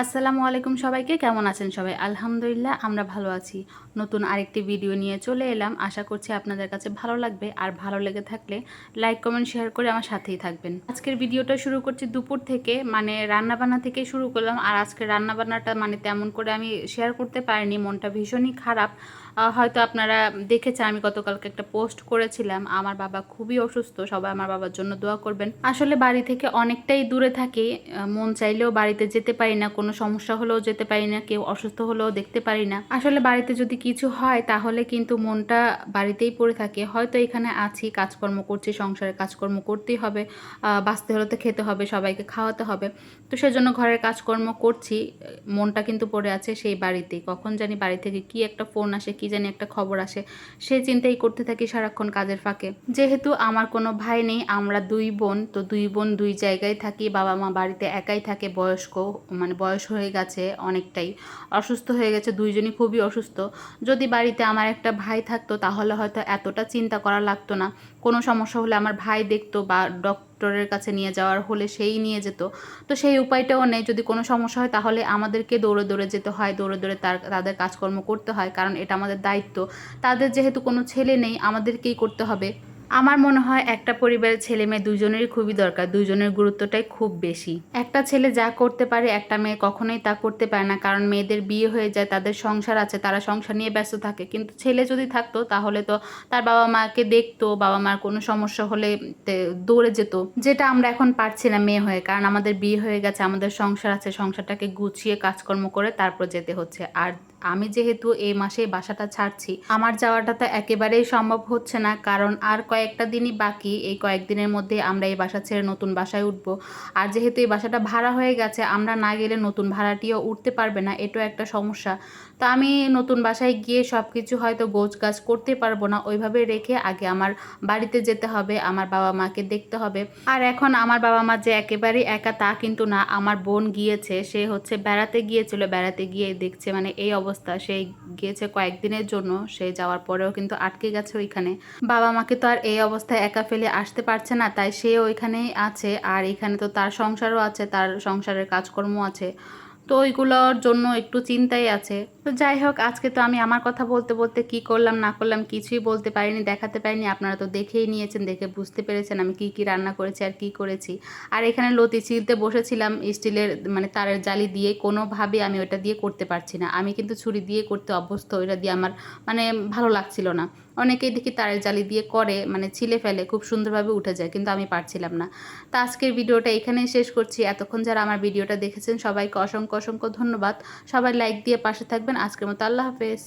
আসসালামু আলাইকুম সবাইকে, কেমন আছেন সবাই? আলহামদুলিল্লাহ আমরা ভালো আছি। নতুন আরেকটি ভিডিও নিয়ে চলে এলাম। আশা করছি আপনাদের কাছে ভালো লাগবে। আর ভালো লেগে থাকলে লাইক, কমেন্ট, শেয়ার করে আমার সাথেই থাকবেন। আজকের ভিডিওটা শুরু করছি দুপুর থেকে, মানে রান্নাবান্না থেকে শুরু করলাম। আর আজকের রান্নাবান্নাটা মানে তেমন করে আমি শেয়ার করতে পারিনি, মনটা ভীষণই খারাপ। হয়তো আপনারা দেখেছেন আমি গতকালকে একটা পোস্ট করেছিলাম। আমার বাবা খুবই অসুস্থ, সবাই আমার বাবার জন্য দোয়া করবেন। আসলে বাড়ি থেকে অনেকটাই দূরে থাকি, মন চাইলেও বাড়িতে যেতে পারি না, কোনো সমস্যা হলেও যেতে পারি না, কেউ অসুস্থ হলেও দেখতে পারি না। আসলে বাড়িতে যদি কিছু হয় তাহলে কিন্তু মনটা বাড়িতেই পড়ে থাকে। হয়তো এখানে আছি, কাজকর্ম করছি, সংসারে কাজকর্ম করতেই হবে, বাঁচতে হলে তো খেতে হবে, সবাইকে খাওয়াতে হবে। তো সেজন্য ঘরের কাজকর্ম করছি, মনটা কিন্তু পড়ে আছে সেই বাড়িতেই। কখন জানি বাড়ি থেকে কি একটা ফোন আসে, কি জানি একটা খবর আসে, সেই চিন্তাই করতে থাকি সারাক্ষণ কাজের ফাঁকে। যেহেতু আমার কোনো ভাই নেই, আমরা দুই বোন, তো দুই বোন দুই জায়গায় থাকি। বাবা মা বাড়িতে একাই থাকে, বয়স্ক, মানে বয়স হয়ে গেছে অনেকটাই, অসুস্থ হয়ে গেছে, দুইজনই খুবই অসুস্থ। যদি বাড়িতে আমার একটা ভাই থাকতো তাহলে হয়তো এতটা চিন্তা করা লাগতো না। কোনো সমস্যা হলে আমার ভাই দেখতো, বা ডক্টরের কাছে নিয়ে যাওয়ার হলে সেই নিয়ে যেত। তো সেই উপায়টাও নেই। যদি কোনো সমস্যা হয় তাহলে আমাদেরকে দৌড়ে দৌড়ে যেতে হয়, দৌড়ে দৌড়ে তাদের কাজকর্ম করতে হয়, কারণ এটা আমাদের দায়িত্ব। তাদের যেহেতু কোনো ছেলে নেই, আমাদেরকেই করতে হবে। আমার মনে হয় একটা পরিবারের ছেলে মেয়ে দুজনেরই খুবই দরকার, দুজনের গুরুত্বটাই খুব বেশি। একটা ছেলে যা করতে পারে একটা মেয়ে কখনোই তা করতে পারে না, কারণ মেয়েদের বিয়ে হয়ে যায়, তাদের সংসার আছে, তারা সংসার নিয়ে ব্যস্ত থাকে। কিন্তু ছেলে যদি থাকতো তাহলে তো তার বাবা মাকে দেখতো, বাবা মার কোনো সমস্যা হলে দৌড়ে যেত, যেটা আমরা এখন পারছি না মেয়ে হয়ে, কারণ আমাদের বিয়ে হয়ে গেছে, আমাদের সংসার আছে, সংসারটাকে গুছিয়ে কাজকর্ম করে তারপর যেতে হচ্ছে। আর আমি যেহেতু এই মাসে বাসাটা ছাড়ছি, আমার যাওয়াটা তো একেবারেই সম্ভব হচ্ছে না, কারণ আর কয়েকটা দিনই বাকি। এই কয়েকদিনের মধ্যে আমরা এই বাসা ছেড়ে নতুন বাসায় উঠবো। আর যেহেতু এই বাসাটা ভাড়া হয়ে গেছে, আমরা না গেলে নতুন ভাড়াটিও উঠতে পারবে না, এটাও একটা সমস্যা। তো আমি নতুন বাসায় গিয়ে সব কিছু হয়তো গোছগাছ করতে পারবো না, ওইভাবে রেখে আগে আমার বাড়িতে যেতে হবে, আমার বাবা মাকে দেখতে হবে। আর এখন আমার বাবা মা যে একেবারেই একা তা কিন্তু না, আমার বোন গিয়েছে, সে হচ্ছে বেড়াতে গিয়েছিল, বেড়াতে গিয়ে দেখছে মানে এই অবস্থা। সে গিয়েছে কয়েকদিনের জন্য, সে যাওয়ার পরেও কিন্তু আটকে গেছে ওইখানে। বাবা মাকে তো আর এই অবস্থায় একা ফেলে আসতে পারছে না, তাই সে ওইখানেই আছে। আর এখানে তো তার সংসারও আছে, তার সংসারের কাজকর্ম আছে, তো ওইগুলোর জন্য একটু চিন্তাই আছে। তো যাই হোক, আজকে তো আমি আমার কথা বলতে বলতে কি করলাম না করলাম কিছুই বলতে পারিনি, দেখাতে পারিনি। আপনারা তো দেখেই নিয়েছেন, দেখে বুঝতে পেরেছেন আমি কি কি রান্না করেছি আর কি করেছি। আর এখানে লতি ছিলতে বসেছিলাম স্টিলের মানে তারের জালি দিয়ে, কোনোভাবে আমি ওটা দিয়ে করতে পারছি না। আমি কিন্তু ছুরি দিয়ে করতে অভ্যস্ত, ওইটা দিয়ে আমার মানে ভালো লাগছিল না। অনেকেই দেখি তারের জালি দিয়ে করে, মানে ছিলে ফেলে, খুব সুন্দরভাবে উঠে যায়, কিন্তু আমি পারছিলাম না। তো আজকের ভিডিওটা এখানেই শেষ করছি। এতক্ষণ যারা আমার ভিডিওটা দেখেছেন সবাইকে অসংখ্য অসংখ্য ধন্যবাদ। সবাই লাইক দিয়ে পাশে থাকবেন। আজকের মতো আল্লাহ হাফেজ।